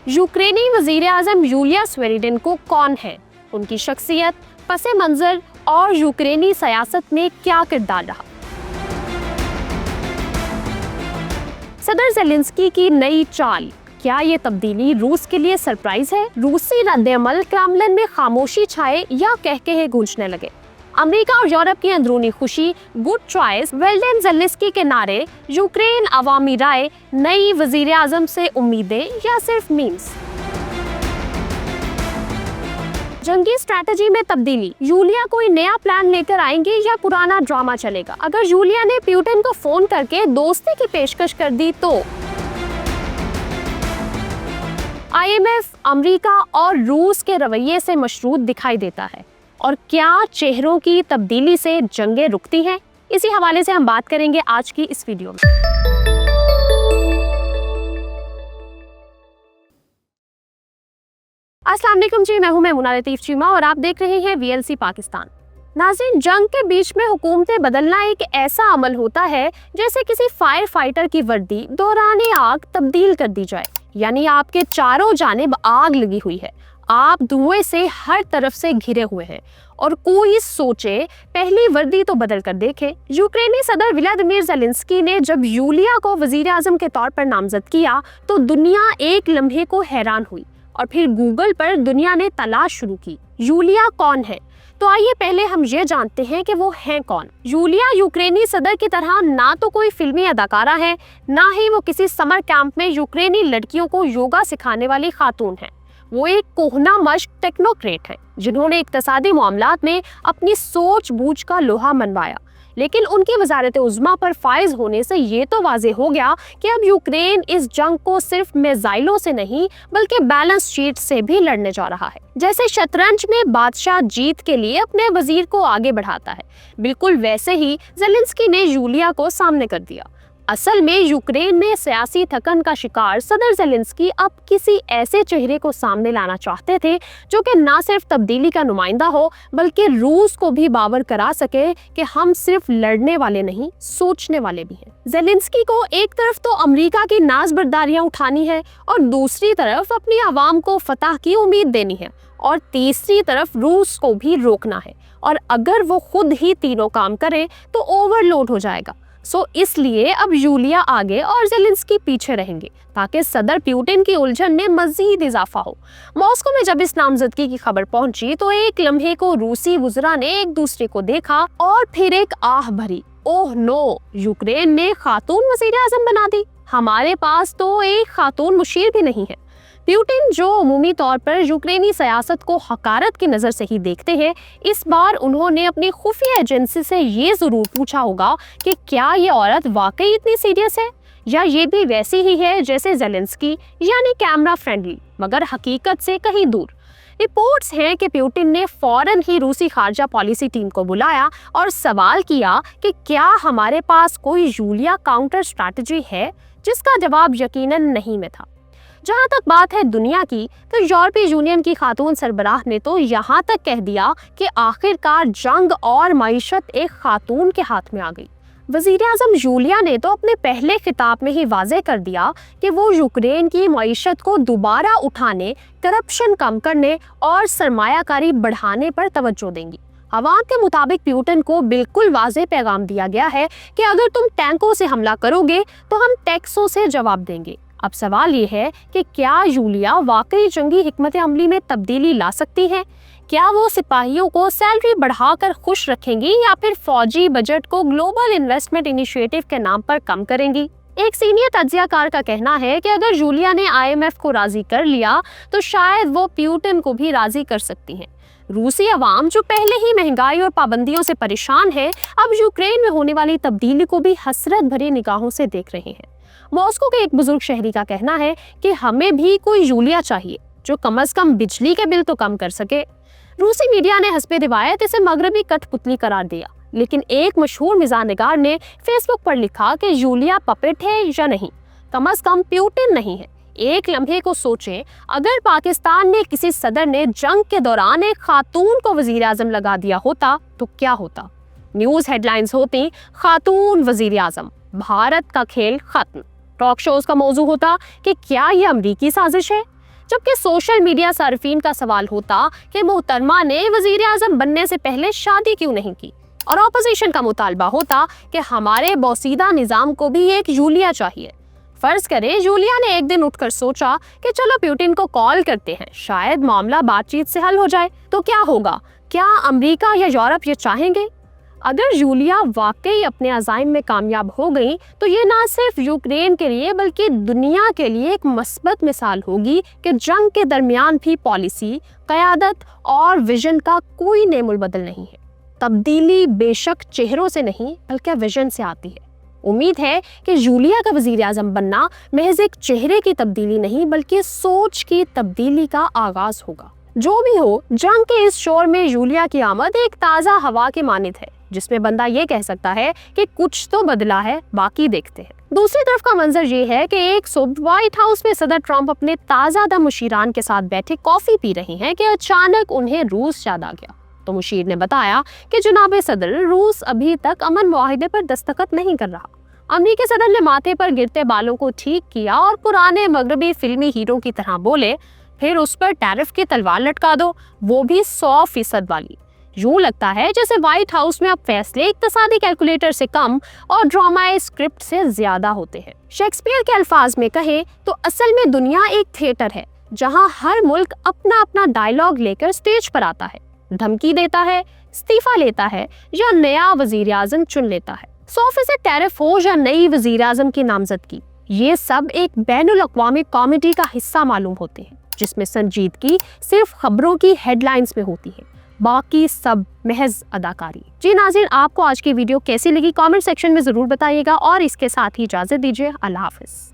यूक्रेनी वजीर आज़म यूलिया स्वेरिडेनको कौन है, उनकी शख्सियत, पस मंजर और यूक्रेनी सियासत में क्या किरदार रहा। सदर ज़ेलेंस्की की नई चाल, क्या ये तब्दीली रूस के लिए सरप्राइज है? रूसी रद्द-ए-अमल क्रेमलिन में खामोशी छाए या कहकहे गूंजने लगे? अमेरिका और यूरोप की अंदरूनी खुशी, good choice, well done Zelensky के नारे, यूक्रेन अवामी राय, नई वजीर आज़म से उम्मीदें या सिर्फ मीम्स? जंगी स्ट्रैटेजी में तब्दीली, यूलिया कोई नया प्लान लेकर आएंगे या पुराना ड्रामा चलेगा? अगर यूलिया ने पुतिन को फोन करके दोस्ती की पेशकश कर दी तो IMF अमेरिका और रूस के रवैये से मशरूत दिखाई देता है, और क्या चेहरों की तब्दीली से जंगें रुकती हैं? इसी हवाले से हम बात करेंगे आज की इस वीडियो में। अस्सलाम वालेकुम जी, मैं हूं मैमूना लतीफ चीमा और आप देख रहे हैं VLC पाकिस्तान। नाज़रीन, जंग के बीच में हुकूमतें बदलना एक ऐसा अमल होता है जैसे किसी फायर फाइटर की वर्दी दौरान आग तब्दील कर दी जाए। यानी आपके चारों जानिब आग लगी हुई है, आप धुएं से हर तरफ से घिरे हुए हैं और कोई सोचे पहली वर्दी तो बदल कर देखे। यूक्रेनी सदर व्लादिमीर ज़ेलेंस्की ने जब यूलिया को वजीर आज़म के तौर पर नामजद किया तो दुनिया एक लम्हे को हैरान हुई और फिर गूगल पर दुनिया ने तलाश शुरू की, यूलिया कौन है? तो आइए पहले हम ये जानते हैं कि वो हैं कौन। यूलिया यूक्रेनी सदर की तरह ना तो कोई फिल्मी अदाकारा है, ना ही वो किसी समर कैंप में यूक्रेनी लड़कियों को योगा सिखाने वाली खातून है। वो एक कोहना मश्क टेक्नोक्रेट हैं जिन्होंने इक्तसादी मामलात में अपनी सोच बूझ का लोहा मनवाया। लेकिन उनकी वजारत उज़्मा पर फाइज होने से ये तो वाज़ेह हो गया कि अब यूक्रेन इस जंग को सिर्फ मिसाइलों से नहीं बल्कि बैलेंस शीट से भी लड़ने जा रहा है। जैसे शतरंज में बादशाह जीत के लिए अपने वजीर को आगे बढ़ाता है, बिल्कुल वैसे ही ज़ेलेंस्की ने यूलिया को सामने कर दिया। असल में यूक्रेन में सियासी थकन का शिकार सदर ज़ेलेंस्की अब किसी ऐसे चेहरे को सामने लाना चाहते थे जो कि ना सिर्फ तब्दीली का नुमाइंदा हो बल्कि रूस को भी बावर करा सके कि हम सिर्फ लड़ने वाले नहीं, सोचने वाले भी हैं। ज़ेलेंस्की को एक तरफ तो अमेरिका की नाज़बरदारियां उठानी है और दूसरी तरफ अपनी आवाम को फतह की उम्मीद देनी है और तीसरी तरफ रूस को भी रोकना है, और अगर वो खुद ही तीनों काम करे तो ओवरलोड हो जाएगा। इसलिए अब यूलिया आगे और ज़ेलेंस्की पीछे रहेंगे ताकि सदर पुतिन की उलझन में मजीद इजाफा हो। मॉस्को में जब इस नामजदगी की खबर पहुंची तो एक लम्हे को रूसी वुज़रा ने एक दूसरे को देखा और फिर एक आह भरी, ओह नो, यूक्रेन ने खातून वज़ीर आज़म बना दी, हमारे पास तो एक खातून मुशीर भी नहीं है। पुतिन जो अमूमी तौर पर यूक्रेनी सियासत को हकारत की नज़र से ही देखते हैं, इस बार उन्होंने अपनी खुफिया एजेंसी से ये ज़रूर पूछा होगा कि क्या ये औरत वाकई इतनी सीरियस है या ये भी वैसी ही है जैसे ज़ेलेंस्की, यानी कैमरा फ्रेंडली मगर हकीकत से कहीं दूर। रिपोर्ट्स हैं कि पुतिन ने फौरन ही रूसी खारजा पॉलिसी टीम को बुलाया और सवाल किया कि क्या हमारे पास कोई यूलिया काउंटर स्ट्रैटेजी है, जिसका जवाब यकीनन नहीं में था। जहाँ तक बात है दुनिया की, तो यूरोपीय यूनियन की खातून सरबराह ने तो यहाँ तक कह दिया कि आखिरकार जंग और मईशत एक खातून के हाथ में आ गई। वज़ीर आज़म यूलिया ने तो अपने पहले खिताब में ही वाज़ेह कर दिया कि वो यूक्रेन की मईशत को दोबारा उठाने, करप्शन कम करने और सरमायाकारी बढ़ाने पर तवज्जो देंगी। अवाम के मुताबिक पुतिन को बिल्कुल वाज़ेह पैगाम दिया गया है कि अगर तुम टैंकों से हमला करोगे तो हम टैक्सों से जवाब देंगे। अब सवाल ये है कि क्या यूलिया वाकई जंगी हिकमत अमली में तब्दीली ला सकती है? क्या वो सिपाहियों को सैलरी बढ़ाकर खुश रखेंगी या फिर फौजी बजट को ग्लोबल इन्वेस्टमेंट इनिशिएटिव के नाम पर कम करेंगी? एक सीनियर तज्जियाकार का कहना है कि अगर यूलिया ने IMF को राजी कर लिया तो शायद वो पुतिन को भी राजी कर सकती हैं। रूसी अवाम जो पहले ही महंगाई और पाबंदियों से परेशान है, अब यूक्रेन में होने वाली तब्दीली को भी हसरत भरी निगाहों से देख रहे हैं। मॉस्को के एक बुजुर्ग शहरी का कहना है कि हमें भी कोई यूलिया चाहिए जो कम से कम बिजली के बिल तो कम कर सके। रूसी मीडिया ने हस्बे रिवायत इसे मगरबी कठपुतली करार दिया, लेकिन एक मशहूर मिज़ानिगार ने फेसबुक पर लिखा कि यूलिया पपेट है या नहीं, कम से कम पुतिन नहीं है। एक लम्हे को सोचें, अगर पाकिस्तान में किसी सदर ने जंग के दौरान एक खातून को वजीर आज़म लगा दिया होता तो क्या होता? न्यूज़ हेडलाइंस होती, खातून वजीर आज़म, भारत का खेल खत्म। टॉक शोज का मौजू होता कि क्या ये अमरीकी साजिश है। जबकि सोशल मीडिया सार्फिन का सवाल होता कि मोहतरमा ने वजीर आजम बनने से पहले शादी क्यों नहीं की, और ऑपोजिशन का मुतालबा होता कि हमारे बौसीदा निजाम को भी एक यूलिया चाहिए। फर्ज करें यूलिया ने एक दिन उठकर सोचा कि चलो पुतिन को कॉल करते हैं, शायद मामला बातचीत से हल हो जाए। तो क्या होगा? क्या अमेरिका या यूरोप ये चाहेंगे? अगर यूलिया वाकई अपने अज़ाइम में कामयाब हो गई तो ये ना सिर्फ यूक्रेन के लिए बल्कि दुनिया के लिए एक मस्बत मिसाल होगी कि जंग के दरमियान भी पॉलिसी, क़यादत और विजन का कोई नेमुल बदल नहीं है। तब्दीली बेशक चेहरों से नहीं बल्कि विजन से आती है। उम्मीद है कि यूलिया का वजीर आजम बनना महज एक चेहरे की तब्दीली नहीं बल्कि सोच की तब्दीली का आगाज होगा। जो भी हो, जंग के इस शोर में यूलिया की आमद एक ताज़ा हवा के मानित है, जिसमें बंदा ये कह सकता है कि कुछ तो बदला है, बाकी देखते हैं। दूसरी तरफ का मंजर ये है कि एक सुबह व्हाइट हाउस में सदर ट्रंप अपने ताज़ा दम मुशीरान के साथ बैठे कॉफी पी रहे हैं कि अचानक उन्हें रूस याद आ गया। तो मुशीर ने बताया कि जनाब सदर, रूस अभी तक अमन मुआहिदे पर दस्तखत नहीं कर रहा। अमेरिकी सदर ने माथे पर गिरते बालों को ठीक किया और पुराने मगरबी फिल्मी हीरो की तरह बोले, फिर उस पर टैरिफ की तलवार लटका दो, वो भी 100% वाली। यूं लगता है जैसे व्हाइट हाउस में अब फैसले इक्तसादी कैलकुलेटर से कम और ड्रामाई स्क्रिप्ट से ज्यादा होते हैं। शेक्सपियर के अल्फाज में कहें तो असल में दुनिया एक थिएटर है जहां हर मुल्क अपना अपना डायलॉग लेकर स्टेज पर आता है, धमकी देता है, इस्तीफा लेता है या नया वजीर आजम चुन लेता है। 100% टैरिफ हो या नई वजीर आजम की नामजदगी, ये सब एक बैनुल अक़वामी कॉमेडी का हिस्सा मालूम होते हैं, जिसमें संजीदगी सिर्फ खबरों की हेडलाइंस में होती है, बाकी सब महज अदाकारी। जी नाज़रीन, आपको आज की वीडियो कैसी लगी कमेंट सेक्शन में जरूर बताइएगा और इसके साथ ही इजाजत दीजिए। अल्लाह हाफिज।